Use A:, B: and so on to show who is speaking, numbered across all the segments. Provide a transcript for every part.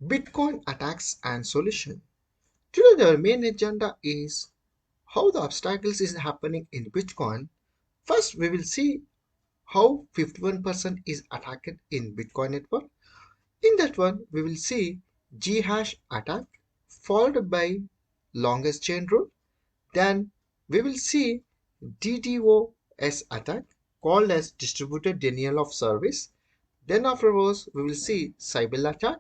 A: Bitcoin attacks and solution. Today our main agenda is how the obstacles is happening in Bitcoin. First we will see how 51% is attacked in Bitcoin network. In that one we will see G hash attack followed by longest chain rule. Then we will see DDoS attack called as distributed denial of service. Then afterwards we will see Sybil attack,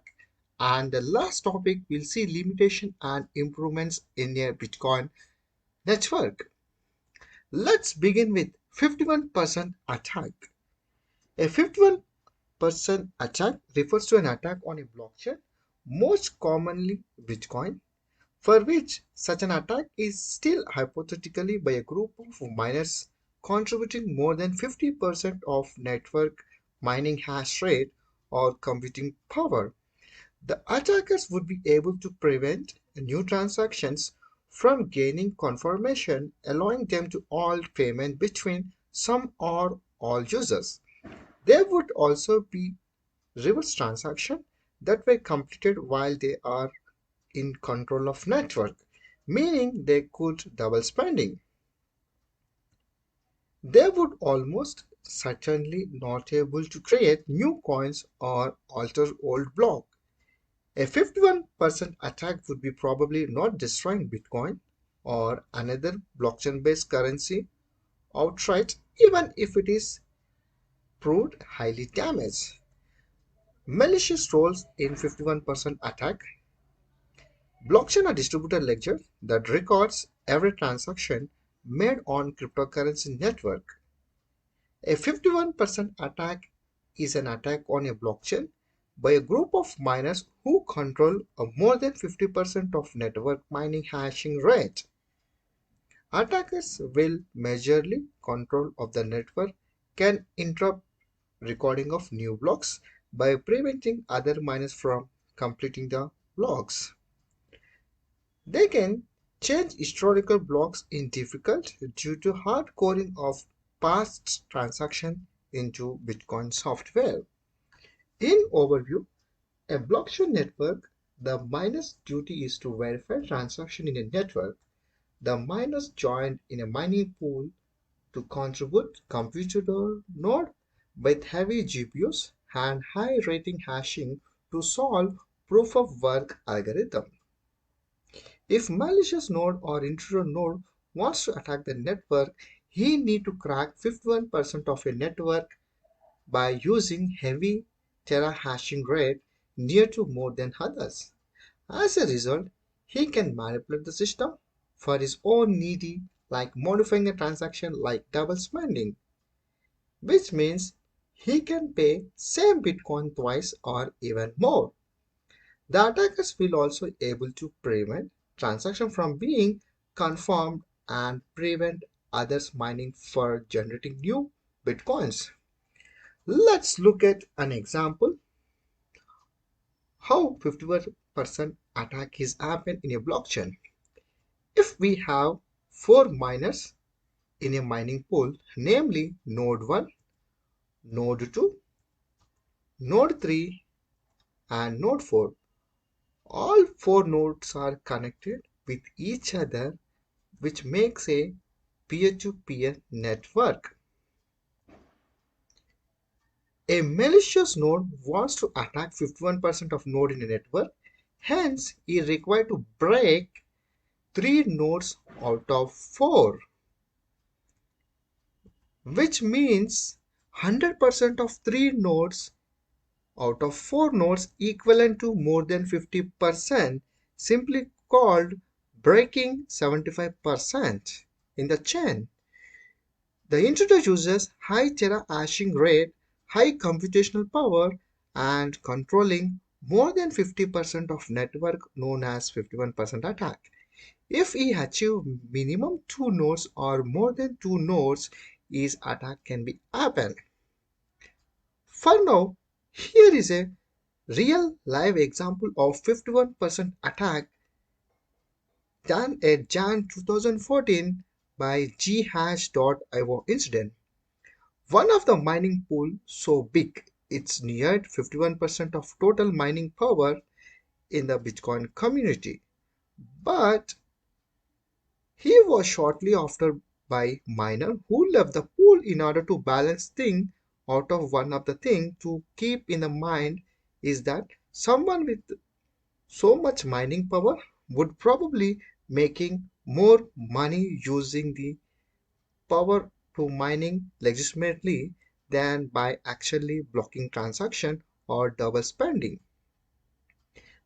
A: and the last topic we'll see limitation and improvements in a Bitcoin network. Let's begin with 51% attack. A 51% attack refers to an attack on a blockchain, most commonly Bitcoin, for which such an attack is still hypothetically by a group of miners contributing more than 50% of network mining hash rate or computing power. The attackers would be able to prevent new transactions from gaining confirmation, allowing them to halt payment between some or all users. There would also be reverse transactions that were completed while they are in control of network, meaning they could double spending. They would almost certainly not able to create new coins or alter old block. A 51% attack would be probably not destroying Bitcoin or another blockchain-based currency outright, even if it is proved highly damaged. Malicious roles in 51% attack. Blockchain are distributed ledger that records every transaction made on cryptocurrency network. A 51% attack is an attack on a blockchain by a group of miners who control a more than 50% of network mining hashing rate. Attackers will majorly control of the network can interrupt recording of new blocks by preventing other miners from completing the blocks. They can change historical blocks in difficult due to hard coding of past transactions into Bitcoin software. In overview, a blockchain network, the miner's duty is to verify transaction in a network. The miners joined in a mining pool to contribute computer node with heavy GPUs and high rating hashing to solve proof of work algorithm. If malicious node or intruder node wants to attack the network, he need to crack 51% of a network by using heavy tera-hashing rate near to more than others. As a result, he can manipulate the system for his own needy, like modifying a transaction like double spending, which means he can pay same Bitcoin twice or even more. The attackers will also able to prevent transaction from being confirmed and prevent others mining for generating new Bitcoins. Let's look at an example how 51% attack is happened in a blockchain. If we have four miners in a mining pool, namely node 1, node 2, node 3 and node 4, all four nodes are connected with each other, which makes a peer-to-peer network. A malicious node wants to attack 51% of node in a network, hence he is required to break 3 nodes out of 4, which means 100% of 3 nodes out of 4 nodes equivalent to more than 50%, simply called breaking 75% in the chain. The intruder uses high tera hashing rate, high computational power, and controlling more than 50% of network, known as 51% attack. If he achieves minimum 2 nodes or more than 2 nodes, his attack can be happen. For now, here is a real live example of 51% attack done at Jan 2014 by ghash.io incident. One of the mining pool so big it's neared 51% of total mining power. in the Bitcoin community. But he was shortly after by miner who left the pool in order to balance thing out of one of the thing to keep in the mind is that someone with so much mining power would probably making more money using the power to mining legitimately than by actually blocking transaction or double spending.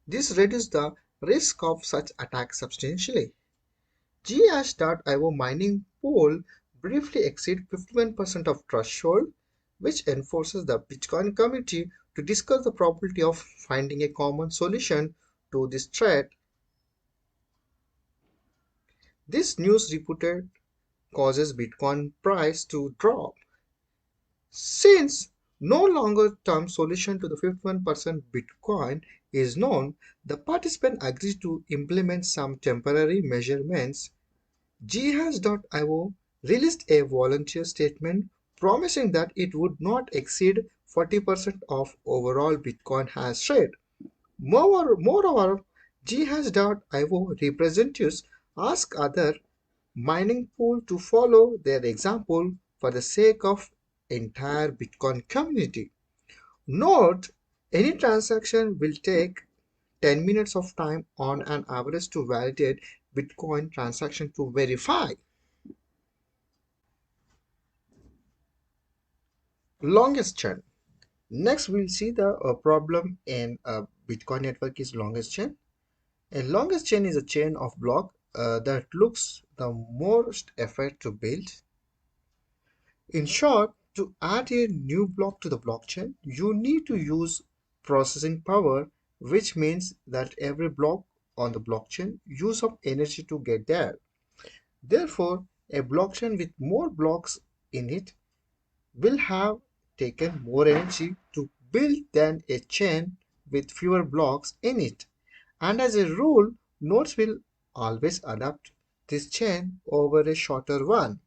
A: This reduces the risk of such attacks substantially. Ghash.io mining pool briefly exceed 51% of threshold, which enforces the Bitcoin community to discuss the probability of finding a common solution to this threat. This news reported causes Bitcoin price to drop. Since no longer term solution to the 51% Bitcoin is known, the participant agreed to implement some temporary measurements. Ghash.io released a volunteer statement promising that it would not exceed 40% of overall Bitcoin hash rate. Moreover, Ghash.io representatives asked other mining pool to follow their example for the sake of entire Bitcoin community. Note, any transaction will take 10 minutes of time on an average to validate Bitcoin transaction to verify. Longest chain. Next, we'll see the problem in a Bitcoin network is longest chain. A longest chain is a chain of block that looks the most effort to build. In short, to add a new block to the blockchain, you need to use processing power, which means that every block on the blockchain use up energy to get there. Therefore, a blockchain with more blocks in it will have taken more energy to build than a chain with fewer blocks in it. And as a rule, nodes will always adapt this chain over a shorter one.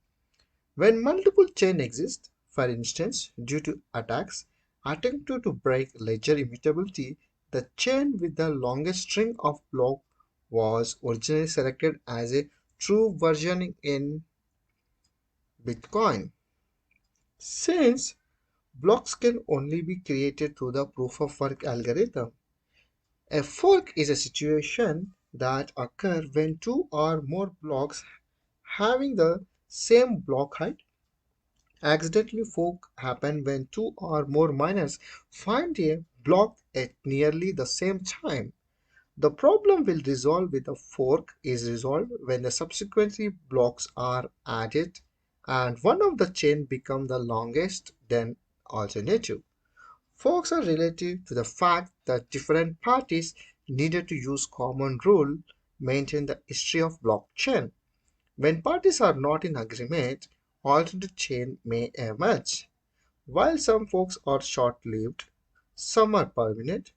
A: When multiple chains exist, for instance, due to attacks attempted to break ledger immutability, the chain with the longest string of blocks was originally selected as a true version in Bitcoin. Since blocks can only be created through the proof of work algorithm, a fork is a situation that occurs when two or more blocks having the same block height accidentally fork happen when two or more miners find a block at nearly the same time. The problem will resolve with the fork is resolved when the subsequently blocks are added and one of the chain become the longest than alternative. Forks are relative to the fact that different parties needed to use common rule maintain the history of blockchain. When parties are not in agreement, alternate chain may emerge. While some forks are short-lived, some are permanent.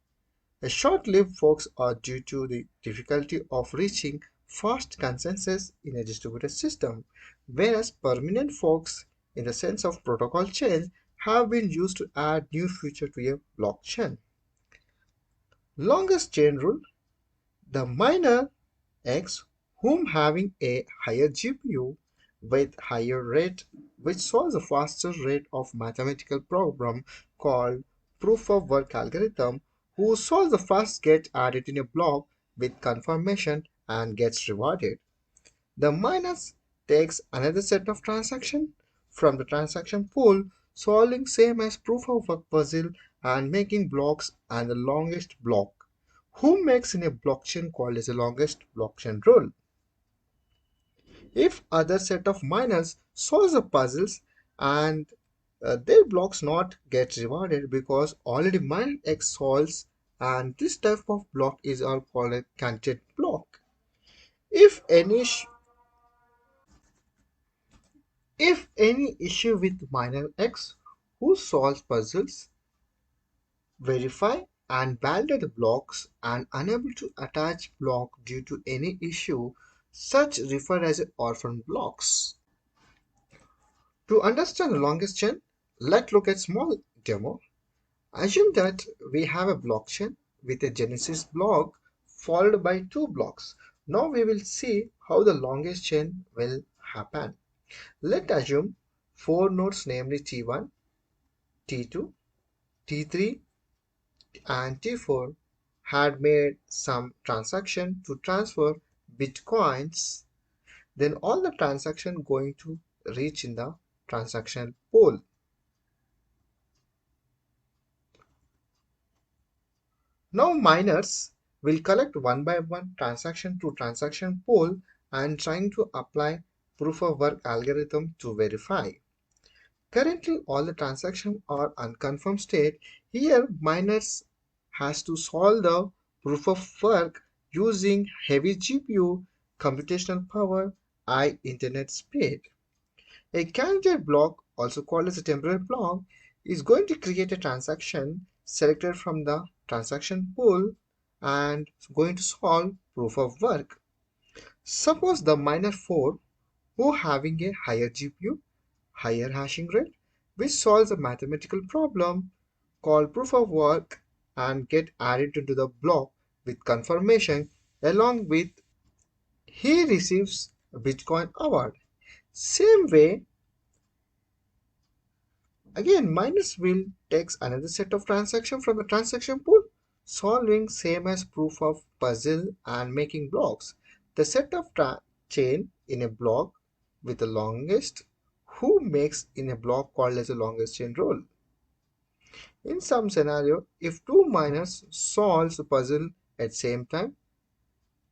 A: A short-lived forks are due to the difficulty of reaching fast consensus in a distributed system, whereas permanent forks, in the sense of protocol change, have been used to add new feature to a blockchain. Longest chain rule: the miner X, whom having a higher GPU with higher rate, which solves a faster rate of mathematical problem called proof of work algorithm, who solves the first get added in a block with confirmation and gets rewarded. The minus takes another set of transaction from the transaction pool, solving same as proof of work puzzle and making blocks and the longest block. Who makes in a blockchain called as the longest blockchain rule. If other set of miners solves the puzzles and their blocks not get rewarded because already mine X solves and this type of block is all called a content block. If any if any issue with miner X who solves puzzles, verify and validate the blocks and unable to attach block due to any issue, such referred as orphan blocks. To understand the longest chain, let's look at small demo. Assume that we have a blockchain with a genesis block followed by two blocks. Now we will see how the longest chain will happen. Let's assume four nodes, namely T1, T2, T3, and T4 had made some transaction to transfer bitcoins. Then all the transaction going to reach in the transaction pool. Now miners will collect one by one transaction to transaction pool and trying to apply proof of work algorithm to verify. Currently all the transactions are unconfirmed state. Here miners has to solve the proof of work using heavy GPU, computational power, high internet speed. A candidate block, also called as a temporary block, is going to create a transaction selected from the transaction pool and going to solve proof of work. Suppose the miner 4 who having a higher GPU, higher hashing rate, which solves a mathematical problem called proof of work and get added into the block with confirmation along with he receives a Bitcoin award. Same way, again, minus will takes another set of transaction from the transaction pool, solving same as proof of puzzle and making blocks. The set of chain in a block with the longest who makes in a block called as the longest chain rule. In some scenario, if two miners solves the puzzle at same time,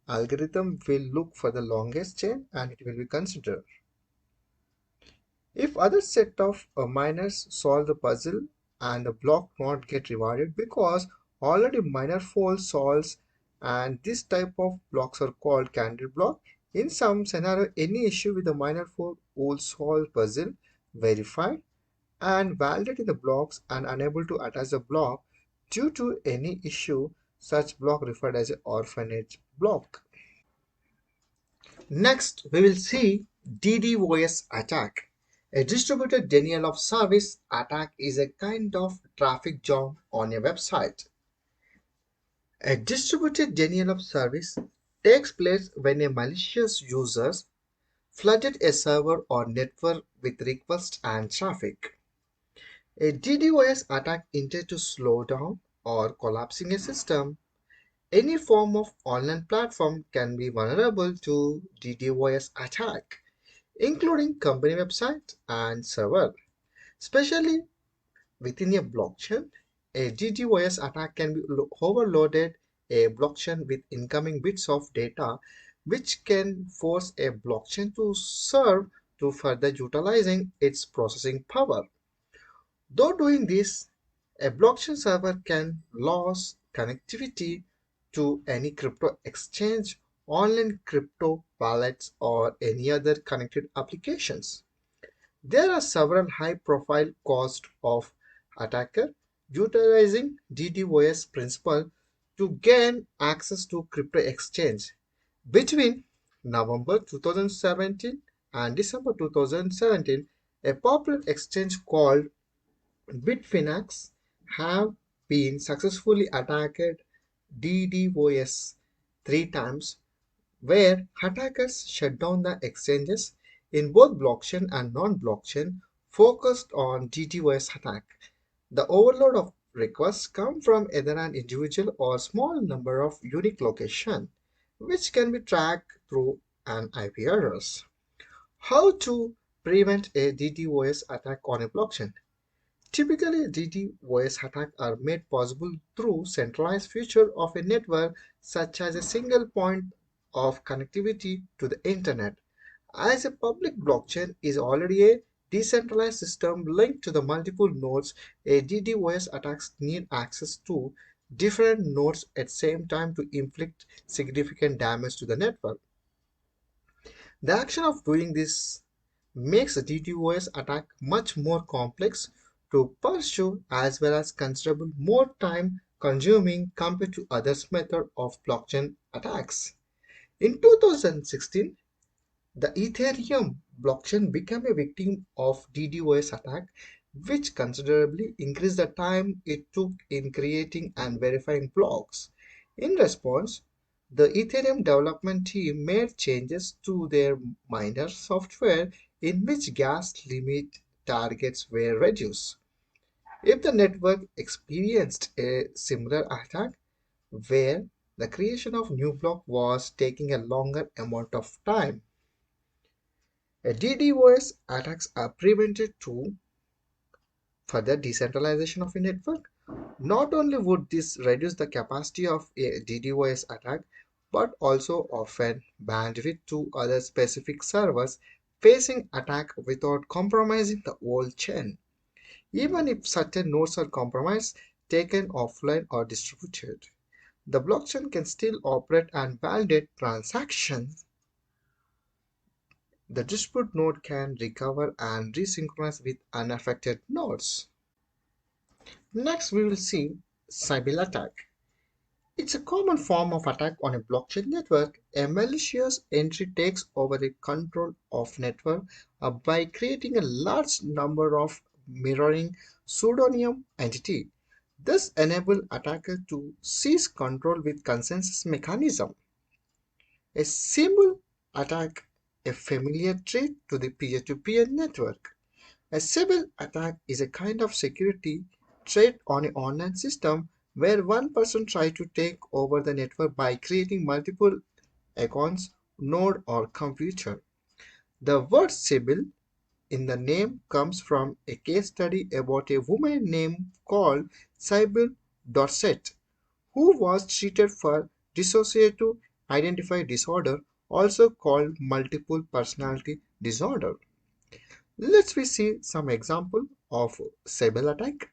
A: algorithm will look for the longest chain and it will be considered. If other set of miners solve the puzzle and the block not get rewarded because already miner 4 solves and this type of blocks are called candidate block. In some scenario, any issue with the miner 4 will solve puzzle, verified and validated the blocks and unable to attach the block due to any issue, such block referred as an orphanage block. Next, we will see DDoS attack. A distributed denial of service attack is a kind of traffic jam on a website. A distributed denial of service takes place when a malicious user flooded a server or network with requests and traffic. A DDoS attack intended to slow down or collapsing a system. Any form of online platform can be vulnerable to DDoS attack, including company website and server. Especially within a blockchain, a DDoS attack can be overloaded a blockchain with incoming bits of data, which can force a blockchain to serve to further utilizing its processing power. Though doing this, a blockchain server can lose connectivity to any crypto exchange, online crypto wallets, or any other connected applications. There are several high-profile cases of attacker utilizing DDoS principle to gain access to crypto exchange. Between November 2017 and December 2017, a popular exchange called Bitfinex have been successfully attacked DDoS three times, where attackers shut down the exchanges in both blockchain and non-blockchain focused on DDoS attack. The overload of requests come from either an individual or small number of unique location, which can be tracked through an IP address. How to prevent a DDoS attack on a blockchain? Typically, DDoS attacks are made possible through centralized feature of a network such as a single point of connectivity to the internet. As a public blockchain is already a decentralized system linked to the multiple nodes, a DDoS attacks need access to different nodes at the same time to inflict significant damage to the network. The action of doing this makes a DDoS attack much more complex to pursue as well as considerable more time consuming compared to other methods of blockchain attacks. In 2016, the Ethereum blockchain became a victim of DDoS attack, which considerably increased the time it took in creating and verifying blocks. In response, The Ethereum development team made changes to their miner software in which gas limit targets were reduced. If the network experienced a similar attack where the creation of new block was taking a longer amount of time, a DDoS attacks are prevented to further decentralization of a network. Not only would this reduce the capacity of a DDoS attack, but also often bandwidth to other specific servers facing attack without compromising the whole chain. Even if certain nodes are compromised, taken offline or distributed, the blockchain can still operate and validate transactions. The disputed node can recover and resynchronize with unaffected nodes. Next, we will see Sybil attack. It's a common form of attack on a blockchain network. A malicious entry takes over the control of network by creating a large number of mirroring pseudonym entity. This enables attacker to seize control with consensus mechanism. A simple attack, a familiar trait to the peer-to-peer network. A Sybil attack is a kind of security threat on an online system where one person tries to take over the network by creating multiple accounts, node, or computer. The word Sybil in the name comes from a case study about a woman named called Sybil Dorset, who was treated for dissociative identity disorder, also called multiple personality disorder. Let's we see some example of Sybil attack.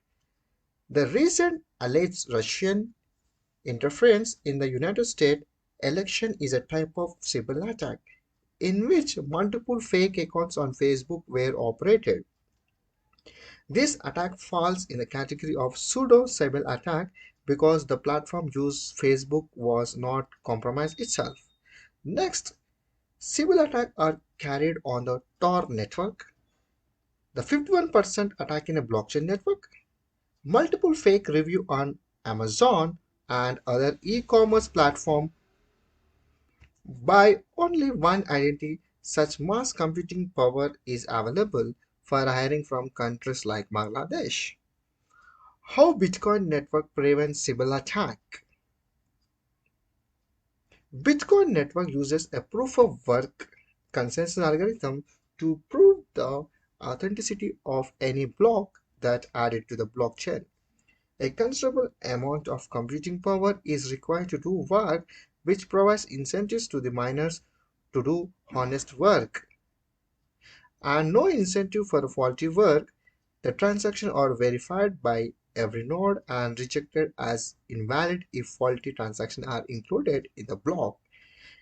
A: The recent alleged Russian interference in the United States election is a type of Sybil attack in which multiple fake accounts on Facebook were operated. This attack falls in the category of pseudo Sybil attack because the platform used Facebook was not compromised itself. Next, Sybil attacks are carried on the Tor network. The 51% attack in a blockchain network, multiple fake review on Amazon and other e-commerce platform by only one identity. Such mass computing power is available for hiring from countries like Bangladesh. How Bitcoin network prevents Sybil attack? Bitcoin network uses a proof of work consensus algorithm to prove the authenticity of any block that added to the blockchain. A considerable amount of computing power is required to do work, which provides incentives to the miners to do honest work, and no incentive for faulty work. The transactions are verified by every node and rejected as invalid if faulty transactions are included in the block.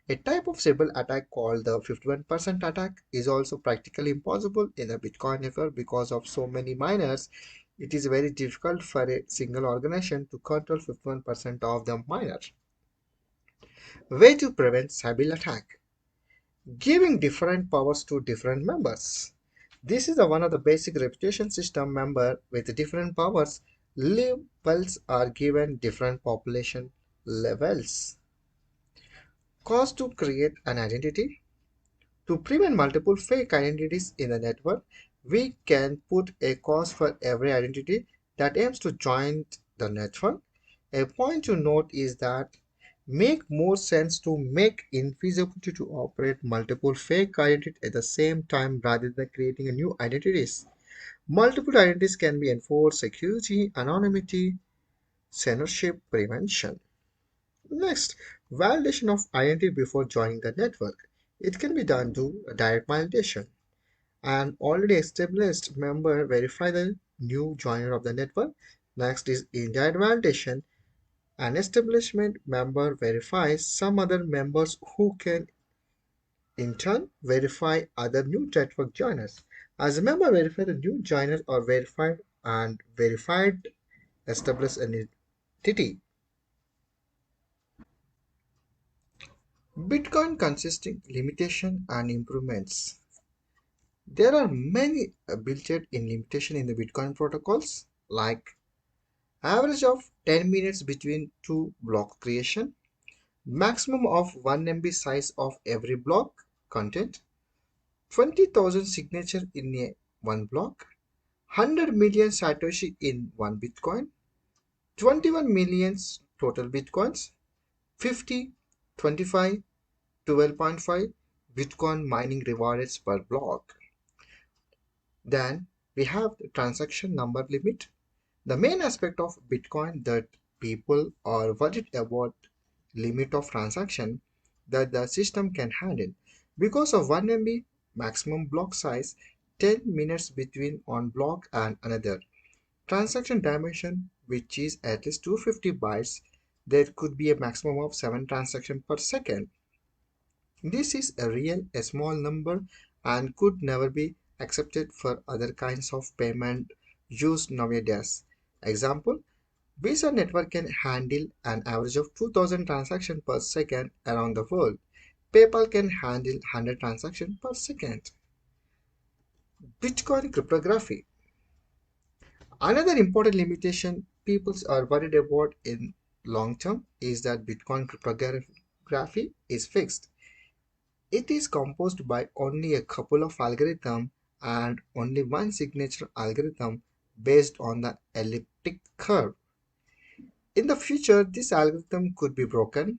A: A type of Sybil attack called the 51% attack is also practically impossible in the Bitcoin network because of so many miners. It is very difficult for a single organization to control 51% of the miners. Way to prevent Sybil attack. Giving different powers to different members. This is one of the basic reputation system member with different powers. Labels are given different population levels. Cost to create an identity. To prevent multiple fake identities in the network, we can put a cost for every identity that aims to join the network. A point to note is that make more sense to make infeasibility to operate multiple fake identities at the same time rather than creating a new identities. Multiple identities can be enforced security, anonymity, censorship prevention. Next, validation of identity before joining the network. It can be done to direct validation. An already established member verify the new joiner of the network. Next is indirect validation. An establishment member verifies some other members who can in turn verify other new network joiners. As a member verify the new joiners are verified and verified establish an entity. Bitcoin consisting limitation and improvements. There are many built-in limitation in the Bitcoin protocols, like average of 10 minutes between two block creation, maximum of 1 MB size of every block content, 20,000 signature in one block, 100 million Satoshi in one Bitcoin, 21 millions total Bitcoins, 50, 25, 12.5 Bitcoin mining rewards per block. Then we have the transaction number limit. The main aspect of Bitcoin that people are worried about limit of transaction that the system can handle. Because of 1 MB maximum block size, 10 minutes between one block and another. Transaction dimension, which is at least 250 bytes, there could be a maximum of 7 transactions per second. This is a small number and could never be accepted for other kinds of payment used nowadays. Example, Visa network can handle an average of 2000 transactions per second around the world. PayPal can handle 100 transactions per second. Bitcoin cryptography. Another important limitation people are worried about in long term is that Bitcoin cryptography is fixed. It is composed by only a couple of algorithms and only one signature algorithm based on the elliptic curve. In the future, this algorithm could be broken.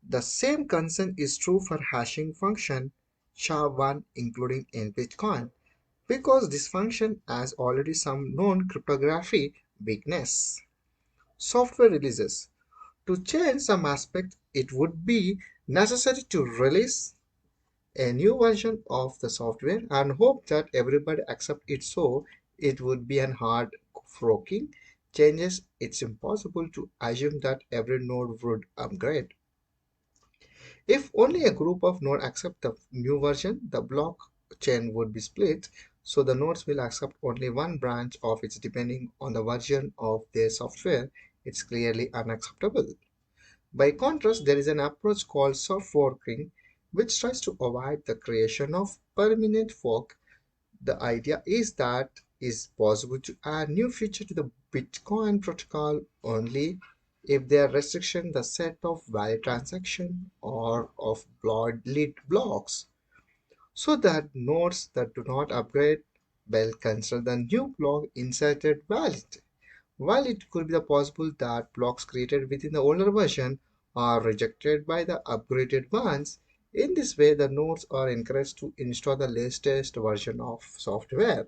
A: The same concern is true for hashing function SHA-1 including in Bitcoin because this function has already some known cryptography weakness. Software releases. To change some aspect, it would be necessary to release a new version of the software and hope that everybody accept it, so it would be an hard forking changes. It's impossible to assume that every node would upgrade. If only a group of nodes accept the new version, the blockchain would be split, so the nodes will accept only one branch of it depending on the version of their software. It's clearly unacceptable. By contrast, there is an approach called soft forking, which tries to avoid the creation of permanent fork. The idea is that it's possible to add new feature to the Bitcoin protocol only if they restriction the set of valid transaction or of bloodlet blocks, so that nodes that do not upgrade will consider the new block inserted valid. While it could be possible that blocks created within the older version are rejected by the upgraded ones, in this way the nodes are encouraged to install the latest version of software.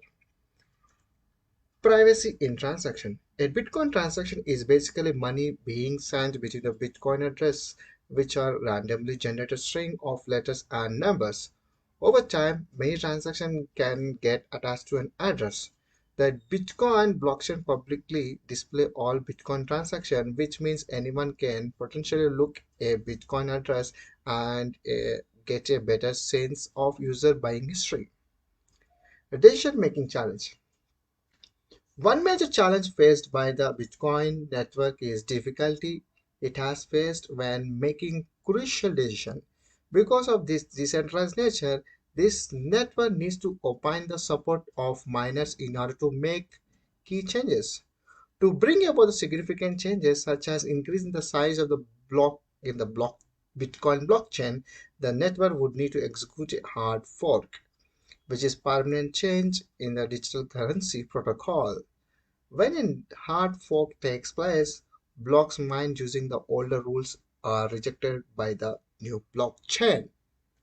A: Privacy in transaction. A Bitcoin transaction is basically money being sent between the Bitcoin address, which are randomly generated string of letters and numbers. Over time, many transactions can get attached to an address. The Bitcoin blockchain publicly display all Bitcoin transactions, which means anyone can potentially look a Bitcoin address and get a better sense of user buying history. A decision making challenge. One major challenge faced by the Bitcoin network is difficulty it has faced when making crucial decisions. Because of this decentralized nature, this network needs to obtain the support of miners in order to make key changes. To bring about the significant changes such as increasing the size of the block in the Bitcoin blockchain, the network would need to execute a hard fork, which is permanent change in the digital currency protocol. When a hard fork takes place, blocks mined using the older rules are rejected by the new blockchain.